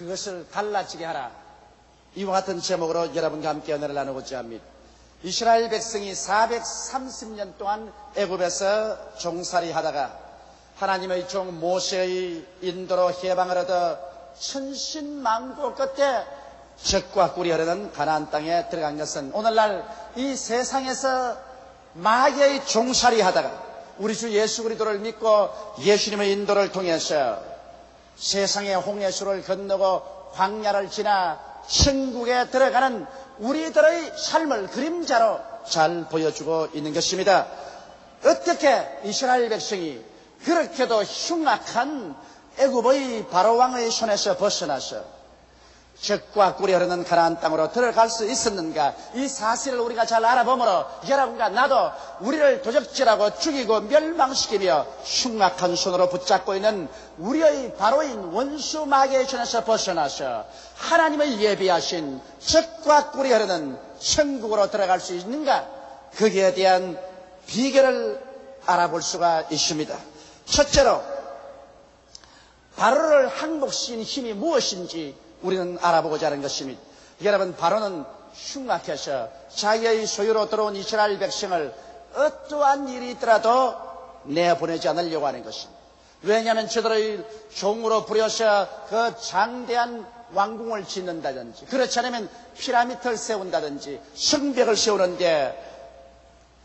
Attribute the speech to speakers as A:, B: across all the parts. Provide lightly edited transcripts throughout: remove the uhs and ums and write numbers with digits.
A: 그것을 달라지게 하라. 이와 같은 제목으로 여러분과 함께 은혜를 나누고자 합니다. 이스라엘 백성이 430년 동안 애굽에서 종살이 하다가 하나님의 종 모세의 인도로 해방을 얻어 천신만고 끝에 젖과 꿀이 흐르는 가나안 땅에 들어간 것은 오늘날 이 세상에서 마귀의 종살이 하다가 우리 주 예수 그리스도를 믿고 예수님의 인도를 통해서 세상의 홍해수를 건너고 광야를 지나 천국에 들어가는 우리들의 삶을 그림자로 잘 보여주고 있는 것입니다. 어떻게 이스라엘 백성이 그렇게도 흉악한 애굽의 바로왕의 손에서 벗어나서 젖과 꿀이 흐르는 가나안 땅으로 들어갈 수 있었는가? 이 사실을 우리가 잘 알아보므로 여러분과 나도 우리를 도적질하고 죽이고 멸망시키며 흉악한 손으로 붙잡고 있는 우리의 바로인 원수 마귀의 손에서 벗어나서 하나님의 예비하신 젖과 꿀이 흐르는 천국으로 들어갈 수 있는가? 거기에 대한 비결을 알아볼 수가 있습니다. 첫째로 바로를 항복시킨 힘이 무엇인지 우리는 알아보고자 하는 것입니다. 여러분, 바로는 흉악해서 자기의 소유로 들어온 이스라엘 백성을 어떠한 일이 있더라도 내보내지 않으려고 하는 것입니다. 왜냐하면 저들의 종으로 부려서 그 장대한 왕궁을 짓는다든지 그렇지 않으면 피라미드를 세운다든지 성벽을 세우는데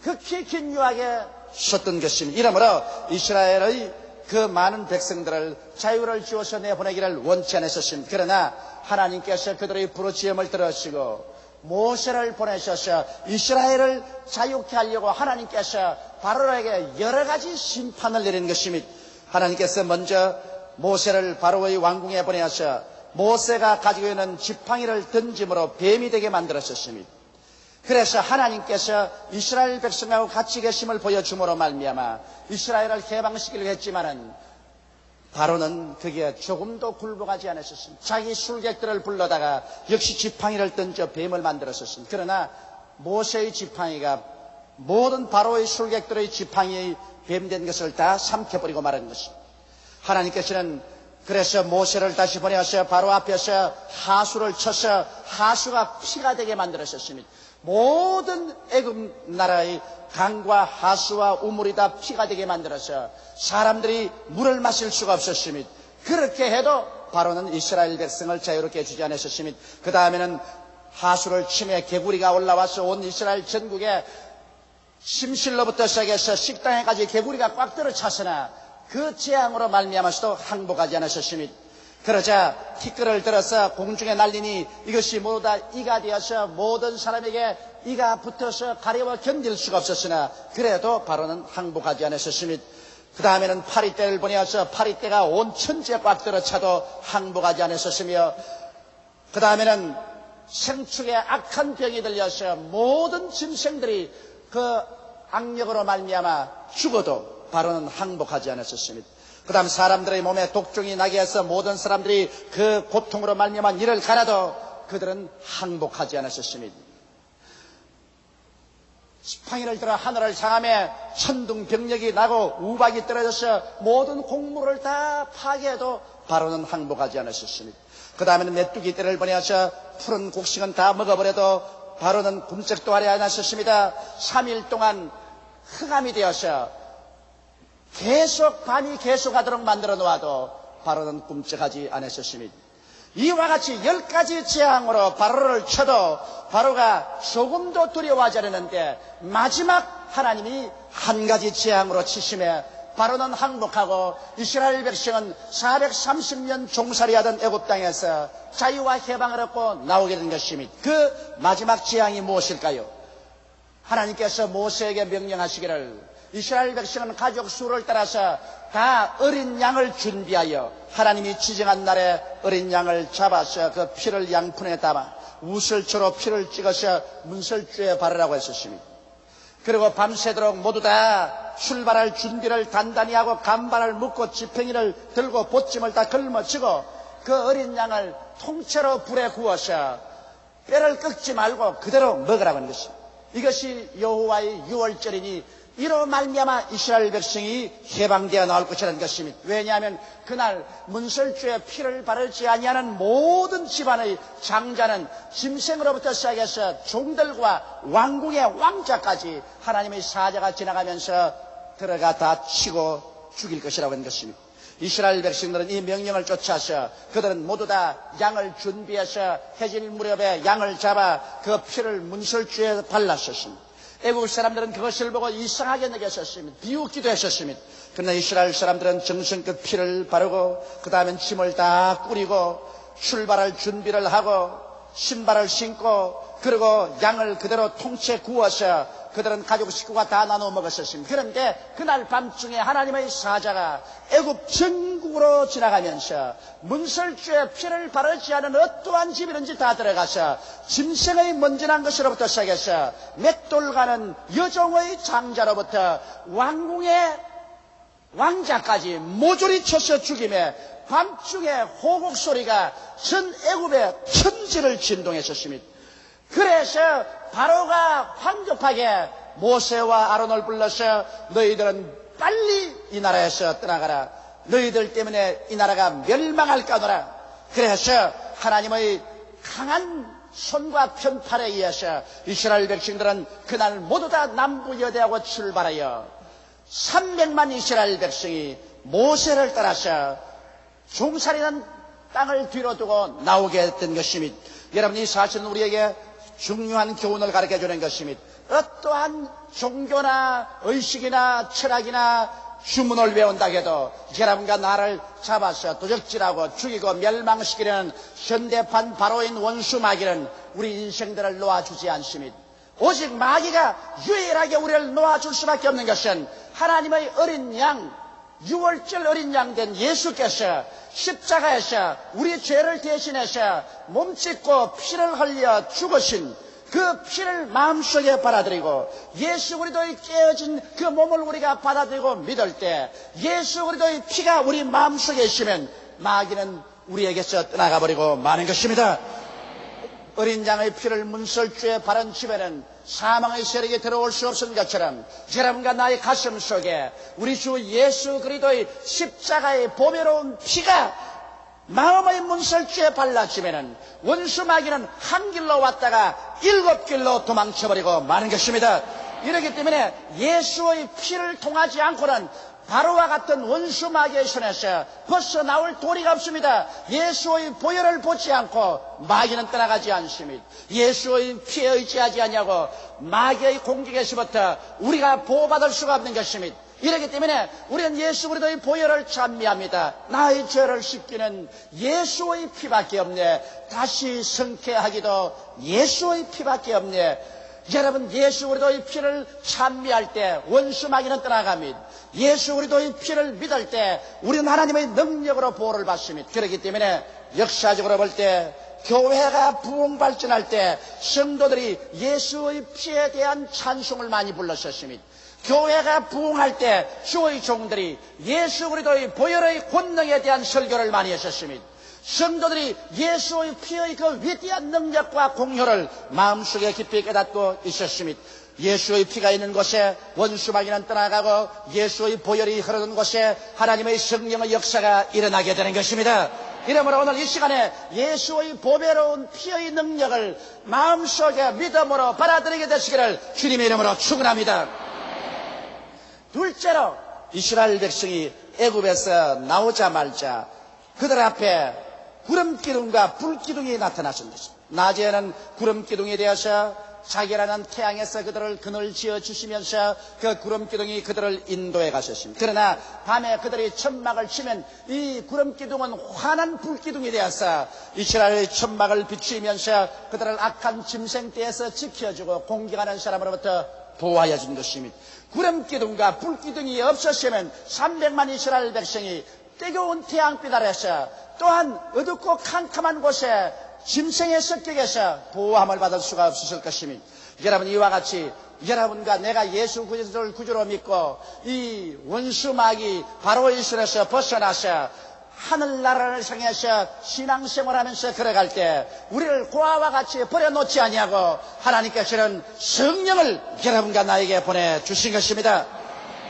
A: 극히 긴 유학에 썼던 것입니다. 이러므로 이스라엘의 그 많은 백성들을 자유를 주어서 내보내기를 원치 않았었습니다. 그러나 하나님께서 그들의 부르짖음을 들으시고 모세를 보내셔서 이스라엘을 자유케 하려고 하나님께서 바로에게 여러 가지 심판을 내리는 것입니다. 하나님께서 먼저 모세를 바로의 왕궁에 보내서 모세가 가지고 있는 지팡이를 던짐으로 뱀이 되게 만들었습니다. 그래서 하나님께서 이스라엘 백성하고 같이 계심을 보여줌으로 말미암아 이스라엘을 해방시키려고 했지만은 바로는 거기에 조금도 굴복하지 않았었습니다. 자기 술객들을 불러다가 역시 지팡이를 던져 뱀을 만들었었습니다. 그러나 모세의 지팡이가 모든 바로의 술객들의 지팡이의 뱀된 것을 다 삼켜버리고 말한 것입니다. 하나님께서는 그래서 모세를 다시 보내서 바로 앞에서 하수를 쳐서 하수가 피가 되게 만들었었습니다. 모든 애굽 나라의 강과 하수와 우물이 다 피가 되게 만들어서 사람들이 물을 마실 수가 없었습니다. 그렇게 해도 바로는 이스라엘 백성을 자유롭게 해주지 않았었습니다. 그 다음에는 하수를 치매 개구리가 올라와서 온 이스라엘 전국에 심실로부터 시작해서 식당에까지 개구리가 꽉 들어찼으나 그 재앙으로 말미암아서도 항복하지 않았었습니다. 그러자 티끌을 들어서 공중에 날리니 이것이 모두 다 이가 되어서 모든 사람에게 이가 붙어서 가려워 견딜 수가 없었으나 그래도 바로는 항복하지 않았었습니다. 그 다음에는 파리떼를 보내어서 파리떼가 온 천지에 꽉 들어차도 항복하지 않았었으며 그 다음에는 생축에 악한 병이 들려서 모든 짐승들이 그 악력으로 말미암아 죽어도 바로는 항복하지 않았었습니다. 그 다음 사람들의 몸에 독종이 나게 해서 모든 사람들이 그 고통으로 말미암아 이를 갈아도 그들은 항복하지 않았었습니다. 지팡이를 들어 하늘을 향하며 천둥병력이 나고 우박이 떨어져서 모든 곡물을 다 파괴해도 바로는 항복하지 않았었습니다. 그 다음에는 메뚜기 떼를 보내서 푸른 곡식은 다 먹어버려도 바로는 굶쩍도 하지 않았었습니다. 3일 동안 흑암이 되어서 계속 밤이 계속하도록 만들어 놓아도 바로는 꿈쩍하지 않았었습니다. 이와 같이 10가지 재앙으로 바로를 쳐도 바로가 조금도 두려워하지 않았는데 마지막 하나님이 한 가지 재앙으로 치심에 바로는 항복하고 이스라엘 백성은 430년 종살이하던 애굽 땅에서 자유와 해방을 얻고 나오게 된 것입니다. 그 마지막 재앙이 무엇일까요? 하나님께서 모세에게 명령하시기를 이스라엘 백성은 가족 수를 따라서 다 어린 양을 준비하여 하나님이 지정한 날에 어린 양을 잡아서 그 피를 양푼에 담아 우슬초로 피를 찍어서 문설주에 바르라고 했었습니다. 그리고 밤새도록 모두 다 출발할 준비를 단단히 하고 간발을 묶고 지팡이를 들고 보찜을 다 걸머쥐고 그 어린 양을 통째로 불에 구워서 뼈를 꺾지 말고 그대로 먹으라고 하는 것입니다. 이것이 여호와의 유월절이니 이로 말미암아 이스라엘 백성이 해방되어 나올 것이라는 것입니다. 왜냐하면 그날 문설주에 피를 바르지 아니하는 모든 집안의 장자는 짐승으로부터 시작해서 종들과 왕궁의 왕자까지 하나님의 사자가 지나가면서 들어가 다 치고 죽일 것이라고 하는 것입니다. 이스라엘 백성들은 이 명령을 쫓아서 그들은 모두 다 양을 준비해서 해질 무렵에 양을 잡아 그 피를 문설주에 발랐었습니다. 애국 사람들은 그것을 보고 이상하게 여겼었습니다. 비웃기도 했었습니다. 그러나 이스라엘 사람들은 정성껏 피를 바르고 그 다음엔 짐을 다 꾸리고 출발할 준비를 하고 신발을 신고 그리고 양을 그대로 통째 구워서 그들은 가족 식구가 다 나눠 먹었었습니다. 그런데 그날 밤중에 하나님의 사자가 애굽 전국으로 지나가면서 문설주에 피를 바르지 않은 어떠한 집이든지 다 들어가서 짐승의 먼지난 것으로부터 시작해서 맷돌가는 여종의 장자로부터 왕궁의 왕자까지 모조리 쳐서 죽임에 밤중에 호곡 소리가 전 애굽의 천지를 진동했었습니다. 그래서 바로가 황급하게 모세와 아론을 불러서 너희들은 빨리 이 나라에서 떠나가라. 너희들 때문에 이 나라가 멸망할까노라. 그래서 하나님의 강한 손과 편팔에 의해서 이스라엘 백성들은 그날 모두 다 남부 여대하고 출발하여 300만 이스라엘 백성이 모세를 따라서 종살이는 땅을 뒤로 두고 나오게 된 것입니다. 여러분, 이 사실은 우리에게 중요한 교훈을 가르쳐주는 것입니다. 어떠한 종교나 의식이나 철학이나 주문을 외운다 해도 여러분과 나를 잡아서 도적질하고 죽이고 멸망시키려는 현대판 바로인 원수 마귀는 우리 인생들을 놓아주지 않습니다. 오직 마귀가 유일하게 우리를 놓아줄 수밖에 없는 것은 하나님의 어린 양, 6월절 어린 양 된 예수께서 십자가에서 우리 죄를 대신해서 몸짓고 피를 흘려 죽으신 그 피를 마음속에 받아들이고 예수 그리스도의 깨어진 그 몸을 우리가 받아들이고 믿을 때 예수 그리스도의 피가 우리 마음속에 있으면 마귀는 우리에게서 떠나가 버리고 마는 것입니다. 어린 양의 피를 문설주에 바른 집에는 사망의 세력이 들어올 수 없는 것처럼 여러분과 나의 가슴 속에 우리 주 예수 그리스도의 십자가의 보배로운 피가 마음의 문설주에 발라지면은 원수 마귀는 한 길로 왔다가 7길로 도망쳐버리고 마는 것입니다. 이렇기 때문에 예수의 피를 통하지 않고는 바로와 같은 원수 마귀의 손에서 벗어나올 도리가 없습니다. 예수의 보혈을 보지 않고 마귀는 떠나가지 않습니다. 예수의 피에 의지하지 않냐고 마귀의 공격에서부터 우리가 보호받을 수가 없는 것입니다. 이렇기 때문에 우리는 예수 그리스도의 보혈을 찬미합니다. 나의 죄를 씻기는 예수의 피밖에 없네. 다시 성쾌하기도 예수의 피밖에 없네. 여러분, 예수 그리스도의 피를 찬미할 때 원수 마귀는 떠나갑니다. 예수 그리스도의 피를 믿을 때 우리는 하나님의 능력으로 보호를 받습니다. 그렇기 때문에 역사적으로 볼 때 교회가 부흥 발전할 때 성도들이 예수의 피에 대한 찬송을 많이 불렀었습니다. 교회가 부흥할 때 주의 종들이 예수 그리스도의 보혈의 권능에 대한 설교를 많이 했었습니다. 성도들이 예수의 피의 그 위대한 능력과 공효를 마음속에 깊이 깨닫고 있었습니다. 예수의 피가 있는 곳에 원수 마귀는 떠나가고 예수의 보혈이 흐르는 곳에 하나님의 성령의 역사가 일어나게 되는 것입니다. 이러므로 오늘 이 시간에 예수의 보배로운 피의 능력을 마음속에 믿음으로 받아들이게 되시기를 주님의 이름으로 축원합니다. 둘째로 이스라엘 백성이 애굽에서 나오자마자 그들 앞에 구름기둥과 불기둥이 나타났습니다. 낮에는 구름기둥이 되어서 자기라는 태양에서 그들을 그늘 지어 주시면서 그 구름기둥이 그들을 인도해 가셨습니다. 그러나 밤에 그들이 천막을 치면 이 구름기둥은 환한 불기둥이 되어서 이스라엘의 천막을 비추면서 그들을 악한 짐승떼에서 지켜주고 공격하는 사람으로부터 보호하여 준 것입니다. 구름기둥과 불기둥이 없었으면 300만 이스라엘 백성이 뜨거운 태양빛 아래서 또한 어둡고 캄캄한 곳에 짐승의 습격에서 보호함을 받을 수가 없었을 것입니다. 여러분, 이와 같이 여러분과 내가 예수 그리스도를 구주로 믿고 이 원수 마귀 바로의 손에서 벗어나서 하늘나라를 향해서 신앙생활하면서 걸어갈 때 우리를 고아와 같이 버려놓지 아니하고 하나님께서는 성령을 여러분과 나에게 보내주신 것입니다.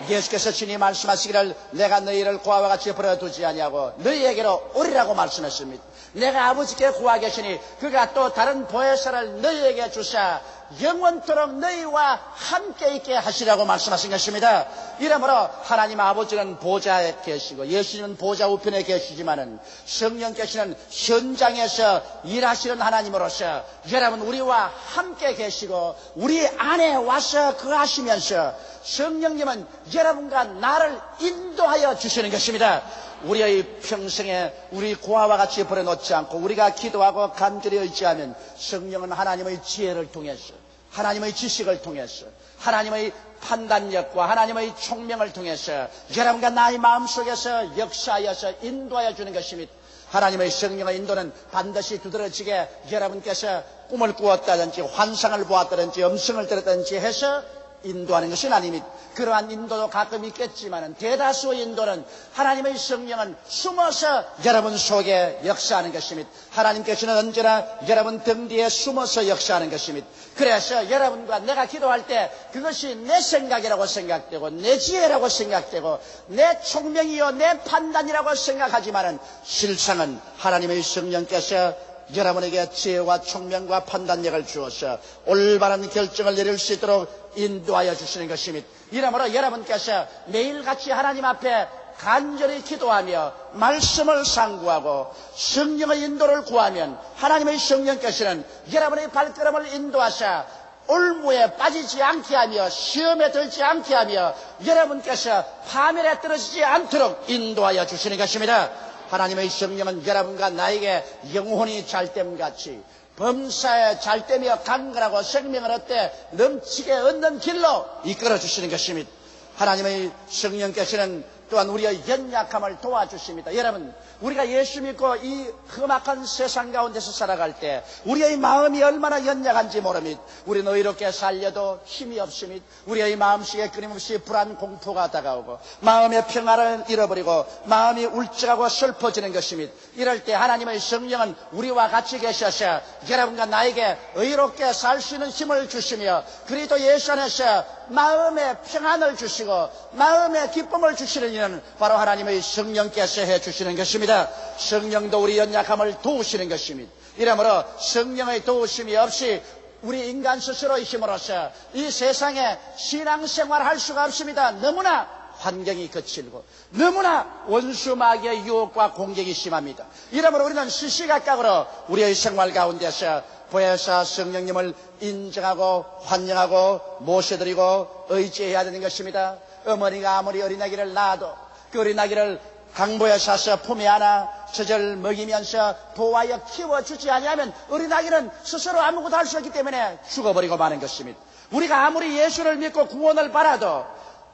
A: 예수께서 친히 말씀하시기를 내가 너희를 고아와 같이 버려두지 아니하고 너희에게로 오리라고 말씀했습니다. 내가 아버지께 구하겠으니 그가 또 다른 보혜사를 너희에게 주사 영원토록 너희와 함께 있게 하시라고 말씀하신 것입니다. 이러므로 하나님 아버지는 보좌에 계시고 예수님은 보좌 우편에 계시지만은 성령께서는 현장에서 일하시는 하나님으로서 여러분 우리와 함께 계시고 우리 안에 와서 거하시면서 성령님은 여러분과 나를 인도하여 주시는 것입니다. 우리의 평생에 우리 고아와 같이 버려놓지 않고 우리가 기도하고 간절히 의지하면 성령은 하나님의 지혜를 통해서 하나님의 지식을 통해서 하나님의 판단력과 하나님의 총명을 통해서 여러분과 나의 마음속에서 역사하여서 인도하여 주는 것입니다. 하나님의 성령의 인도는 반드시 두드러지게 여러분께서 꿈을 꾸었다든지 환상을 보았다든지 음성을 들었다든지 해서 인도하는 것이 아닙니다. 그러한 인도도 가끔 있겠지만 대다수의 인도는 하나님의 성령은 숨어서 여러분 속에 역사하는 것입니다. 하나님께서는 언제나 여러분 등 뒤에 숨어서 역사하는 것입니다. 그래서 여러분과 내가 기도할 때 그것이 내 생각이라고 생각되고 내 지혜라고 생각되고 내 총명이요 내 판단이라고 생각하지만 실상은 하나님의 성령께서 여러분에게 지혜와 총명과 판단력을 주어서 올바른 결정을 내릴 수 있도록 인도하여 주시는 것입니다. 이러므로 여러분께서 매일같이 하나님 앞에 간절히 기도하며 말씀을 상고하고 성령의 인도를 구하면 하나님의 성령께서는 여러분의 발걸음을 인도하사 올무에 빠지지 않게 하며 시험에 들지 않게 하며 여러분께서 파멸에 떨어지지 않도록 인도하여 주시는 것입니다. 하나님의 성령은 여러분과 나에게 영혼이 잘됨같이 범사에 잘되며 강건하고 생명을 얻되 넘치게 얻는 길로 이끌어 주시는 것입니다. 하나님의 성령께서는 또한 우리의 연약함을 도와주십니다. 여러분 우리가 예수 믿고 이 험악한 세상 가운데서 살아갈 때 우리의 마음이 얼마나 연약한지 모릅니다. 우리는 의롭게 살려도 힘이 없습니다. 우리의 마음속에 끊임없이 불안 공포가 다가오고 마음의 평화를 잃어버리고 마음이 울적하고 슬퍼지는 것입니다. 이럴 때 하나님의 성령은 우리와 같이 계셔서 여러분과 나에게 의롭게 살 수 있는 힘을 주시며 그리스도 예수 안에서 마음의 평안을 주시고 마음의 기쁨을 주시는 이는 바로 하나님의 성령께서 해주시는 것입니다. 성령도 우리 연약함을 도우시는 것입니다. 이러므로 성령의 도우심이 없이 우리 인간 스스로 힘으로써 이 세상에 신앙생활할 수가 없습니다. 너무나 환경이 거칠고 너무나 원수 마귀의 유혹과 공격이 심합니다. 이러므로 우리는 시시각각으로 우리의 생활 가운데서 보혜사 성령님을 인정하고 환영하고 모셔드리고 의지해야 되는 것입니다. 어머니가 아무리 어린아기를 낳아도 그 어린아기를 강보에 사서 품에 안아 젖을 먹이면서 보호하여 키워주지 아니하면 어린아기는 스스로 아무것도 할 수 없기 때문에 죽어버리고 마는 것입니다. 우리가 아무리 예수를 믿고 구원을 받아도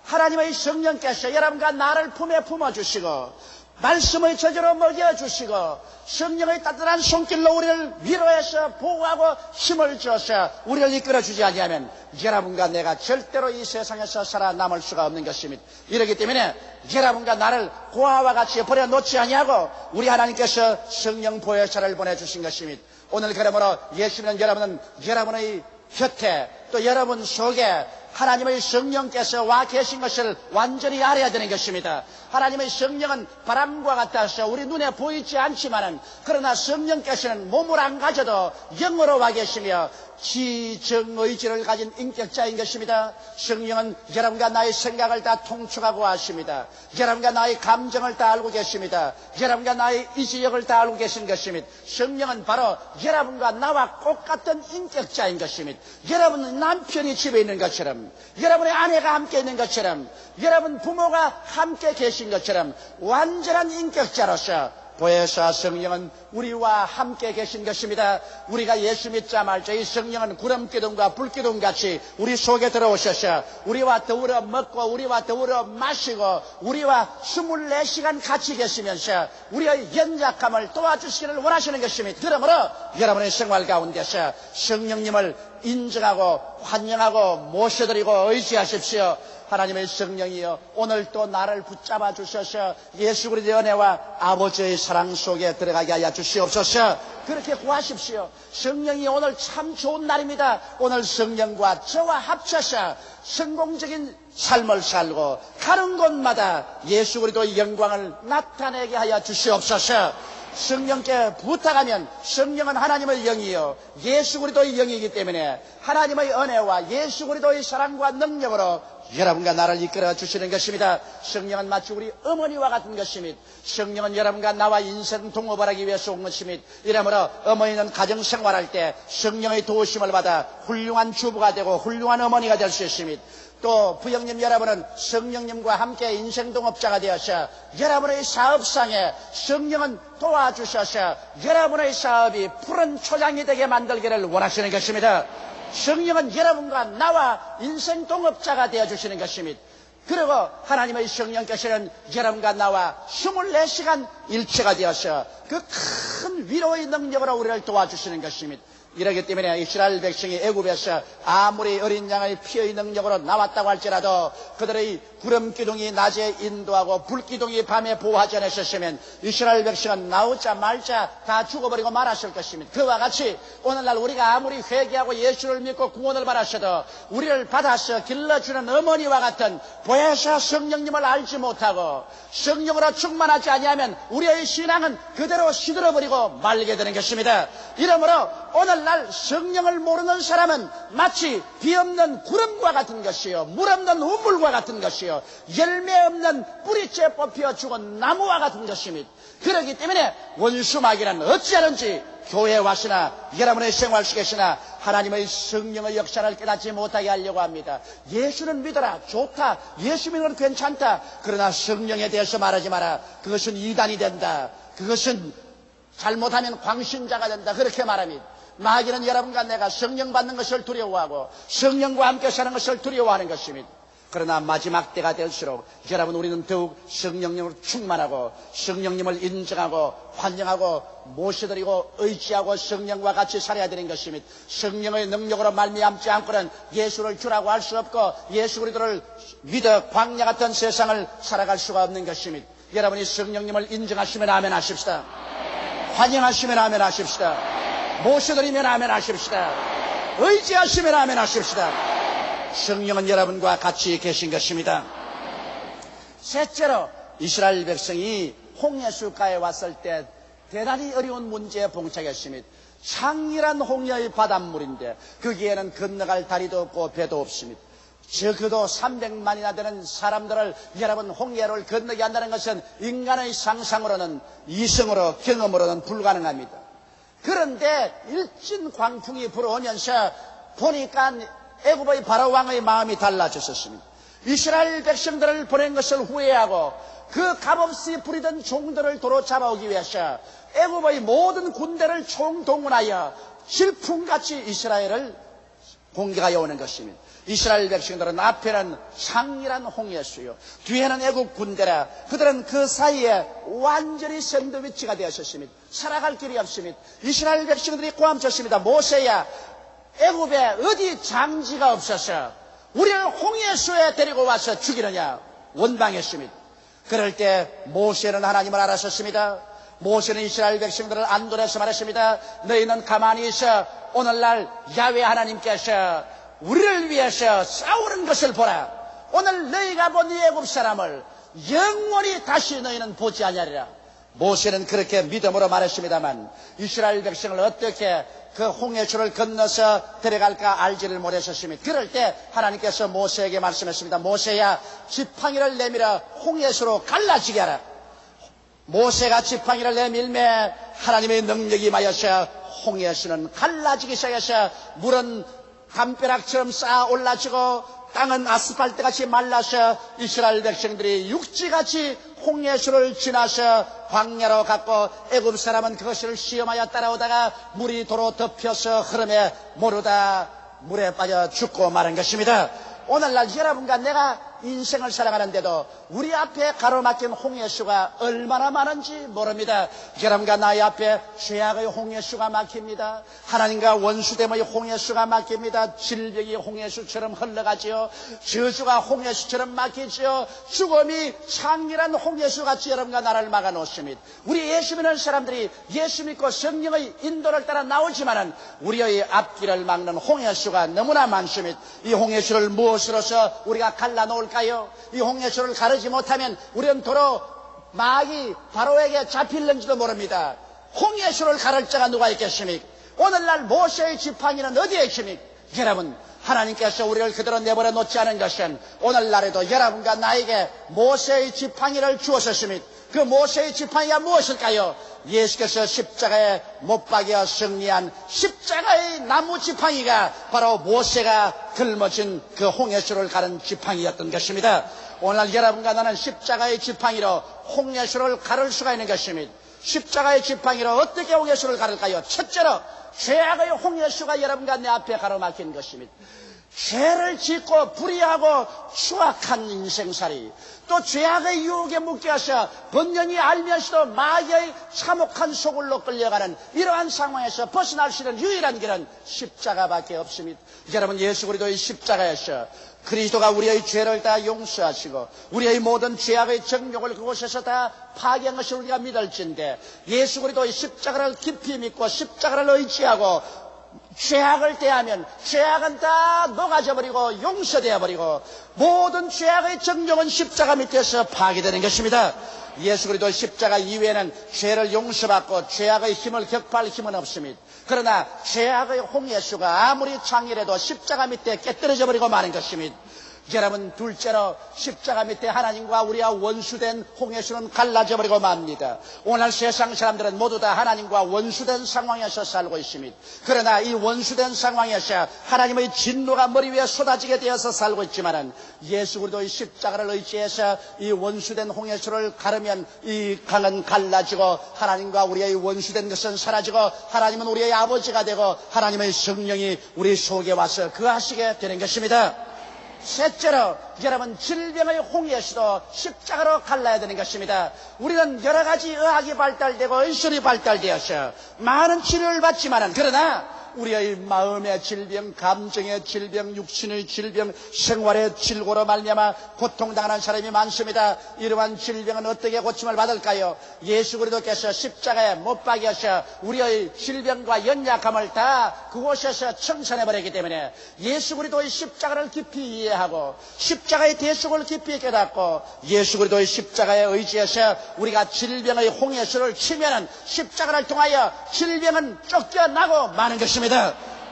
A: 하나님의 성령께서 여러분과 나를 품에 품어주시고 말씀의 저주로 먹여주시고 성령의 따뜻한 손길로 우리를 위로해서 보호하고 힘을 줘서 우리를 이끌어주지 아니하면 여러분과 내가 절대로 이 세상에서 살아남을 수가 없는 것입니다. 이렇기 때문에 여러분과 나를 고아와 같이 버려놓지 아니하고 우리 하나님께서 성령 보혜사를 보내주신 것입니다. 오늘 그러므로 예수는 여러분은 여러분의 곁에 또 여러분 속에 하나님의 성령께서 와 계신 것을 완전히 알아야 되는 것입니다. 하나님의 성령은 바람과 같아서 우리 눈에 보이지 않지만은 그러나 성령께서는 몸을 안 가져도 영으로 와 계시며 지정의지를 가진 인격자인 것입니다. 성령은 여러분과 나의 생각을 다 통촉하고 아십니다. 여러분과 나의 감정을 다 알고 계십니다. 여러분과 나의 의지력을 다 알고 계신 것입니다. 성령은 바로 여러분과 나와 똑같은 인격자인 것입니다. 여러분은 남편이 집에 있는 것처럼 여러분의 아내가 함께 있는 것처럼 여러분 부모가 함께 계신 것처럼 완전한 인격자로서 보혜사 성령은 우리와 함께 계신 것입니다. 우리가 예수 믿자 말자 이 성령은 구름기둥과 불기둥 같이 우리 속에 들어오셔서 우리와 더불어 먹고 우리와 더불어 마시고 우리와 24시간 같이 계시면서 우리의 연약함을 도와주시기를 원하시는 것입니다. 그러므로 여러분의 생활 가운데서 성령님을 인정하고 환영하고 모셔드리고 의지하십시오. 하나님의 성령이여 오늘 또 나를 붙잡아 주셔서 예수 그리스도의 은혜와 아버지의 사랑 속에 들어가게 하여 주시옵소서. 그렇게 구하십시오. 성령이 오늘 참 좋은 날입니다. 오늘 성령과 저와 합쳐서 성공적인 삶을 살고 가는 곳마다 예수 그리스도의 영광을 나타내게 하여 주시옵소서. 성령께 부탁하면 성령은 하나님의 영이요 예수 그리스도의 영이기 때문에 하나님의 은혜와 예수 그리스도의 사랑과 능력으로 여러분과 나를 이끌어 주시는 것입니다. 성령은 마치 우리 어머니와 같은 것입니다. 성령은 여러분과 나와 인생 동업을 하기 위해서 온 것입니다. 이러므로 어머니는 가정생활할 때 성령의 도우심을 받아 훌륭한 주부가 되고 훌륭한 어머니가 될 수 있습니다. 또 부형님 여러분은 성령님과 함께 인생동업자가 되어서 여러분의 사업상에 성령은 도와주셔서 여러분의 사업이 푸른 초장이 되게 만들기를 원하시는 것입니다. 성령은 여러분과 나와 인생동업자가 되어주시는 것입니다. 그리고 하나님의 성령께서는 여러분과 나와 24시간 일체가 되어서 그 큰 위로의 능력으로 우리를 도와주시는 것입니다. 이러기 때문에 이스라엘 백성이 애굽에서 아무리 어린 양의 피의 능력으로 나왔다고 할지라도 그들의 구름 기둥이 낮에 인도하고 불 기둥이 밤에 보호하지 않으셨으면 이스라엘 백성은 나오자 말자 다 죽어버리고 말았을 것입니다. 그와 같이 오늘날 우리가 아무리 회개하고 예수를 믿고 구원을 받았어도 우리를 받아서 길러주는 어머니와 같은 보혜사 성령님을 알지 못하고 성령으로 충만하지 아니하면 우리의 신앙은 그대로 시들어버리고 말게 되는 것입니다. 이러므로 오늘날 성령을 모르는 사람은 마치 비 없는 구름과 같은 것이요 물 없는 우물과 같은 것이요 열매 없는 뿌리째 뽑혀 죽은 나무와 같은 것입니다. 그렇기 때문에 원수마귀는 어찌하는지 교회에 와서나 여러분의 생활 속에서나 하나님의 성령의 역사를 깨닫지 못하게 하려고 합니다. 예수는 믿어라, 좋다, 예수 믿는 건 괜찮다. 그러나 성령에 대해서 말하지 마라. 그것은 이단이 된다. 그것은 잘못하면 광신자가 된다. 그렇게 말합니다. 마귀는 여러분과 내가 성령 받는 것을 두려워하고 성령과 함께 사는 것을 두려워하는 것입니다. 그러나 마지막 때가 될수록 여러분 우리는 더욱 성령님으로 충만하고 성령님을 인정하고 환영하고 모셔드리고 의지하고 성령과 같이 살아야 되는 것입니다. 성령의 능력으로 말미암지 않고는 예수를 주라고 할 수 없고 예수 그리스도를 믿어 광야 같은 세상을 살아갈 수가 없는 것입니다. 여러분이 성령님을 인정하시면 아멘 하십시다. 환영하시면 아멘 하십시다. 모셔드리면 아멘 하십시다. 의지하시면 아멘 하십시다. 성령은 여러분과 같이 계신 것입니다. 셋째로 이스라엘 백성이 홍해수가에 왔을 때 대단히 어려운 문제에 봉착했습니다. 창렬한 홍해의 바닷물인데 거기에는 건너갈 다리도 없고 배도 없습니다. 적어도 300만이나 되는 사람들을 여러분 홍해를 건너게 한다는 것은 인간의 상상으로는 이성으로 경험으로는 불가능합니다. 그런데 일진 광풍이 불어오면서 보니까 애굽의 바로 왕의 마음이 달라졌었습니다. 이스라엘 백성들을 보낸 것을 후회하고 그 값없이 부리던 종들을 도로 잡아오기 위해서 애굽의 모든 군대를 총동원하여 질풍같이 이스라엘을 공격하여 오는 것입니다. 이스라엘 백성들은 앞에는 창렬한 홍해수요 뒤에는 애굽 군대라 그들은 그 사이에 완전히 샌드위치가 되었습니다. 살아갈 길이 없습니다. 이스라엘 백성들이 고함쳤습니다. 모세야, 애굽에 어디 장지가 없어서 우리를 홍해수에 데리고 와서 죽이느냐 원망했습니다. 그럴 때 모세는 하나님을 알았었습니다. 모세는 이스라엘 백성들을 안도해서 말했습니다. 너희는 가만히 있어. 오늘날 야훼 하나님께서 우리를 위해서 싸우는 것을 보라. 오늘 너희가 본 이 애굽 사람을 영원히 다시 너희는 보지 아니하리라. 모세는 그렇게 믿음으로 말했습니다만 이스라엘 백성을 어떻게 그 홍해수를 건너서 데려갈까 알지를 못했었습니다. 그럴 때 하나님께서 모세에게 말씀했습니다. 모세야, 지팡이를 내밀어 홍해수로 갈라지게 하라. 모세가 지팡이를 내밀매 하나님의 능력이 임하여서 홍해수는 갈라지기 시작해서 물은 담벼락처럼 쌓아 올라지고 땅은 아스팔트같이 말라서 이스라엘 백성들이 육지같이 홍해수를 지나서 광야로 갔고 애굽 사람은 그것을 시험하여 따라오다가 물이 도로 덮여서 흐름에 모르다 물에 빠져 죽고 마는 것입니다. 오늘날 여러분과 내가 인생을 살아가는데도 우리 앞에 가로막힌 홍해수가 얼마나 많은지 모릅니다. 여러분과 나의 앞에 죄악의 홍해수가 막힙니다. 하나님과 원수됨의 홍해수가 막힙니다. 질병이 홍해수처럼 흘러가지요. 저주가 홍해수처럼 막히지요. 죽음이 창렬한 홍해수같이 여러분과 나를 막아놓습니다. 우리 예수 믿는 사람들이 예수 믿고 성령의 인도를 따라 나오지만은 우리의 앞길을 막는 홍해수가 너무나 많습니다. 이 홍해수를 무엇으로서 우리가 갈라놓을까요? 이 홍해수를 가르지 못하면 우리는 도로 마귀 바로에게 잡힐는지도 모릅니다. 홍해수를 가를 자가 누가 있겠습니까? 오늘날 모세의 지팡이는 어디에 있습니까? 여러분, 하나님께서 우리를 그대로 내버려 놓지 않은 것은 오늘날에도 여러분과 나에게 모세의 지팡이를 주었습니다. 그 모세의 지팡이가 무엇일까요? 예수께서 십자가에 못 박여 승리한 십자가의 나무 지팡이가 바로 모세가 짊어진 그 홍해수를 가른 지팡이였던 것입니다. 오늘 여러분과 나는 십자가의 지팡이로 홍해수를 가를 수가 있는 것입니다. 십자가의 지팡이로 어떻게 홍해수를 가를까요? 첫째로 죄악의 홍해수가 여러분과 내 앞에 가로막힌 것입니다. 죄를 짓고 불의하고 추악한 인생살이, 또 죄악의 유혹에 묶여서 번연히 알면서도 마귀의 참혹한 소굴로 끌려가는 이러한 상황에서 벗어날 수 있는 유일한 길은 십자가밖에 없습니다. 여러분, 예수 그리스도의 십자가에서 그리스도가 우리의 죄를 다 용서하시고 우리의 모든 죄악의 정욕을 그곳에서 다 파괴한 것을 우리가 믿을진데, 예수 그리스도의 십자가를 깊이 믿고 십자가를 의지하고 죄악을 대하면 죄악은 다 녹아져버리고 용서되어버리고 모든 죄악의 정욕은 십자가 밑에서 파괴되는 것입니다. 예수 그리스도의 십자가 이외에는 죄를 용서받고 죄악의 힘을 격파할 힘은 없습니다. 그러나 죄악의 홍해수가 아무리 창렬해도 십자가 밑에 깨뜨려져 버리고 마는 것입니다. 여러분, 둘째로 십자가 밑에 하나님과 우리와 원수된 홍해수는 갈라져 버리고 맙니다. 오늘 세상 사람들은 모두 다 하나님과 원수된 상황에서 살고 있습니다. 그러나 이 원수된 상황에서 하나님의 진노가 머리 위에 쏟아지게 되어서 살고 있지만은 예수 그리스도의 십자가를 의지해서 이 원수된 홍해수를 가르면 이 강은 갈라지고 하나님과 우리의 원수된 것은 사라지고 하나님은 우리의 아버지가 되고 하나님의 성령이 우리 속에 와서 거하시게 되는 것입니다. 셋째로 여러분, 질병의 홍해수도 십자가로 갈라야 되는 것입니다. 우리는 여러 가지 의학이 발달되고 의술이 발달되어서 많은 치료를 받지만은, 그러나 우리의 마음의 질병, 감정의 질병, 육신의 질병, 생활의 질고로 말미암아 고통당하는 사람이 많습니다. 이러한 질병은 어떻게 고침을 받을까요? 예수 그리스도께서 십자가에 못 박여서 우리의 질병과 연약함을 다 그곳에서 청산해버리기 때문에 예수 그리스도의 십자가를 깊이 이해하고 십자가의 대속을 깊이 깨닫고 예수 그리스도의 십자가에 의지해서 우리가 질병의 홍해수를 치면은 십자가를 통하여 질병은 쫓겨나고 마는 것입니다.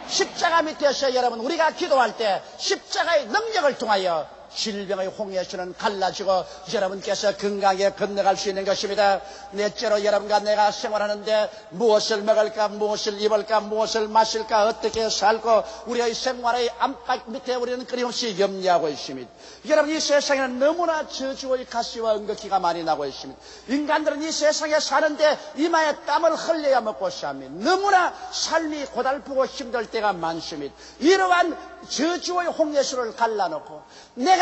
A: 십자가 밑에서 여러분, 우리가 기도할 때 십자가의 능력을 통하여 질병의 홍해수는 갈라지고 여러분께서 건강하게 건너갈 수 있는 것입니다. 넷째로 여러분과 내가 생활하는데 무엇을 먹을까, 무엇을 입을까, 무엇을 마실까, 어떻게 살고 우리의 생활의 안팎 밑에 우리는 끊임없이 염려하고 있습니다. 여러분, 이 세상에는 너무나 저주의 가시와 응급기가 많이 나고 있습니다. 인간들은 이 세상에 사는데 이마에 땀을 흘려야 먹고 삽니다. 너무나 삶이 고달프고 힘들 때가 많습니다. 이러한 저주의 홍해수를 갈라놓고 내가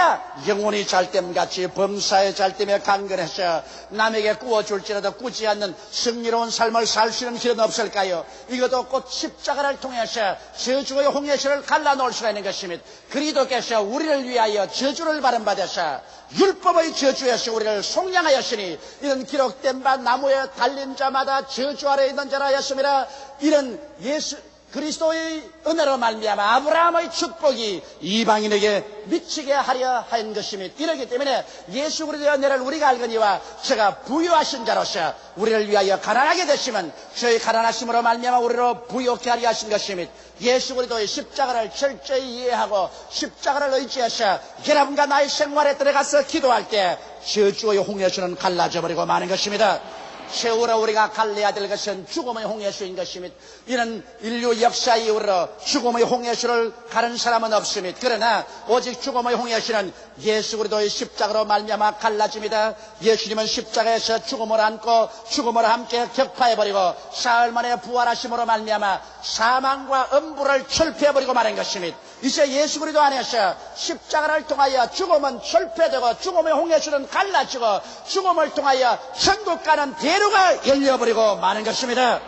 A: 영혼이 잘됨같이 범사에 잘됨에 강건해서 남에게 구워줄지라도 꾸지 않는 승리로운 삶을 살 수 있는 길은 없을까요? 이것도 곧 십자가를 통해서 저주의 홍해수를 갈라놓을 수가 있는 것입니다. 그리스도께서 우리를 위하여 저주를 받은받아서 율법의 저주에서 우리를 속량하였으니 이는 기록된 바 나무에 달린 자마다 저주 아래 있는 자라 하였습니다. 이런 예수 그리스도의 은혜로 말미암아 아브라함의 축복이 이방인에게 미치게 하려 한 것입니다. 이렇기 때문에 예수 그리스도의 은혜를 우리가 알거니와 저가 부유하신 자로서 우리를 위하여 가난하게 되시면 저희 가난하심으로 말미암아 우리로 부유케 하려 하신 것입니다. 예수 그리스도의 십자가를 철저히 이해하고 십자가를 의지해서 여러분과 나의 생활에 들어가서 기도할 때 저주의 홍해수는 갈라져 버리고 마는 것입니다. 세월호 우리가 갈라야 될 것은 죽음의 홍해수인 것입니다. 이는 인류 역사 이후로 죽음의 홍해수를 가른 사람은 없습니다. 그러나 오직 죽음의 홍해수는 예수 그리스도의 십자가로 말미암아 갈라집니다. 예수님은 십자가에서 죽음을 안고 죽음을 함께 격파해버리고 사흘 만에 부활하심으로 말미암아 사망과 음부를 철폐해버리고 마는 것입니다. 이제 예수 그리스도 안에서 십자가를 통하여 죽음은 철폐되고 죽음의 홍해수는 갈라지고 죽음을 통하여 천국 가는 대로가 열려버리고 마는 것입니다.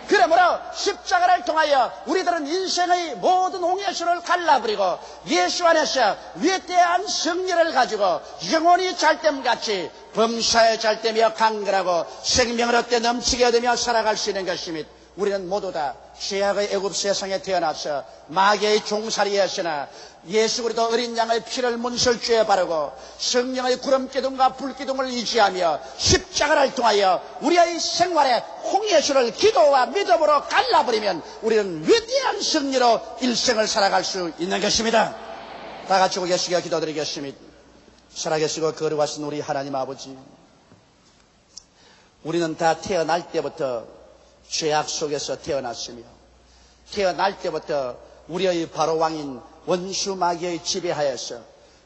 A: 그러므로 십자가를 통하여 우리들은 인생의 모든 홍해수를 갈라버리고 예수 안에서 위대한 승리를 가지고 영원히 잘됨같이 범사에 잘되며 강건하고 생명을 얻게 넘치게 되며 살아갈 수 있는 것입니다. 우리는 모두 다 죄악의 애굽 세상에 태어나서 마귀의 종살이였으나 예수 그리스도 어린 양의 피를 문설주에 바르고 성령의 구름기둥과 불기둥을 의지하며 십자가를 통하여 우리의 생활에 홍해수를 기도와 믿음으로 갈라버리면 우리는 위대한 승리로 일생을 살아갈 수 있는 것입니다. 다 같이 고개 숙여 기도드리겠습니다. 살아계시고 거룩하신 우리 하나님 아버지, 우리는 다 태어날 때부터 죄악 속에서 태어났으며 태어날 때부터 우리의 바로왕인 원수 마귀의 지배하에서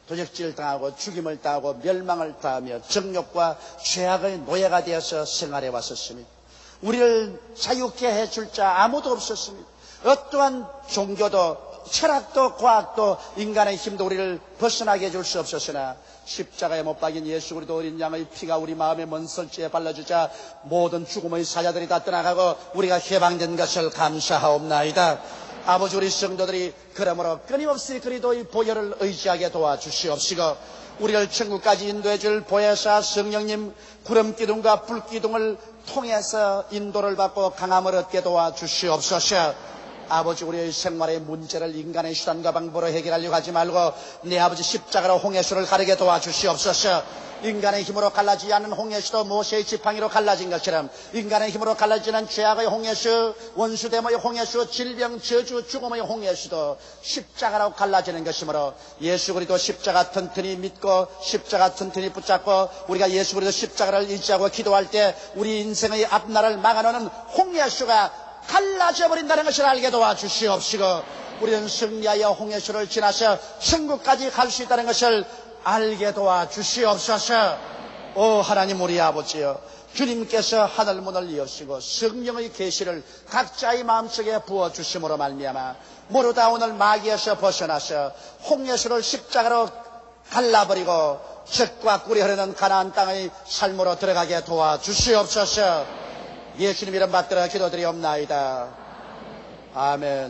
A: 도적질을 당하고 죽임을 당하고 멸망을 당하며 정욕과 죄악의 노예가 되어서 생활해 왔었습니다. 우리를 자유케 해줄 자 아무도 없었습니다. 어떠한 종교도 철학도 과학도 인간의 힘도 우리를 벗어나게 해줄 수 없었으나 십자가에 못 박인 예수 그리스도 어린 양의 피가 우리 마음의 먼설지에 발라주자 모든 죽음의 사자들이 다 떠나가고 우리가 해방된 것을 감사하옵나이다. 아버지, 우리 성도들이 그러므로 끊임없이 그리스도의 보혈을 의지하게 도와주시옵시고 우리를 천국까지 인도해 줄 보혜사 성령님 구름기둥과 불기둥을 통해서 인도를 받고 강함을 얻게 도와주시옵소서. 아버지, 우리의 생활의 문제를 인간의 수단과 방법으로 해결하려고 하지 말고 내 아버지 십자가로 홍해수를 가르게 도와주시옵소서. 인간의 힘으로 갈라지지 않는 홍해수도 모세의 지팡이로 갈라진 것처럼 인간의 힘으로 갈라지는 죄악의 홍해수, 원수됨의 홍해수, 질병, 저주, 죽음의 홍해수도 십자가로 갈라지는 것이므로 예수 그리스도 십자가 튼튼히 믿고 십자가 튼튼히 붙잡고 우리가 예수 그리스도 십자가를 의지하고 기도할 때 우리 인생의 앞날을 막아놓는 홍해수가 갈라져 버린다는 것을 알게 도와주시옵시고 우리는 승리하여 홍해수를 지나서 천국까지 갈 수 있다는 것을 알게 도와주시옵소서. 오 하나님 우리 아버지여, 주님께서 하늘문을 여시고 성령의 계시를 각자의 마음속에 부어주심으로 말미암아 모두 오늘 마귀에서 벗어나서 홍해수를 십자가로 갈라버리고 젖과 꿀이 흐르는 가나안 땅의 삶으로 들어가게 도와주시옵소서. 예수님 이름 받들어 기도드리옵나이다. 아멘.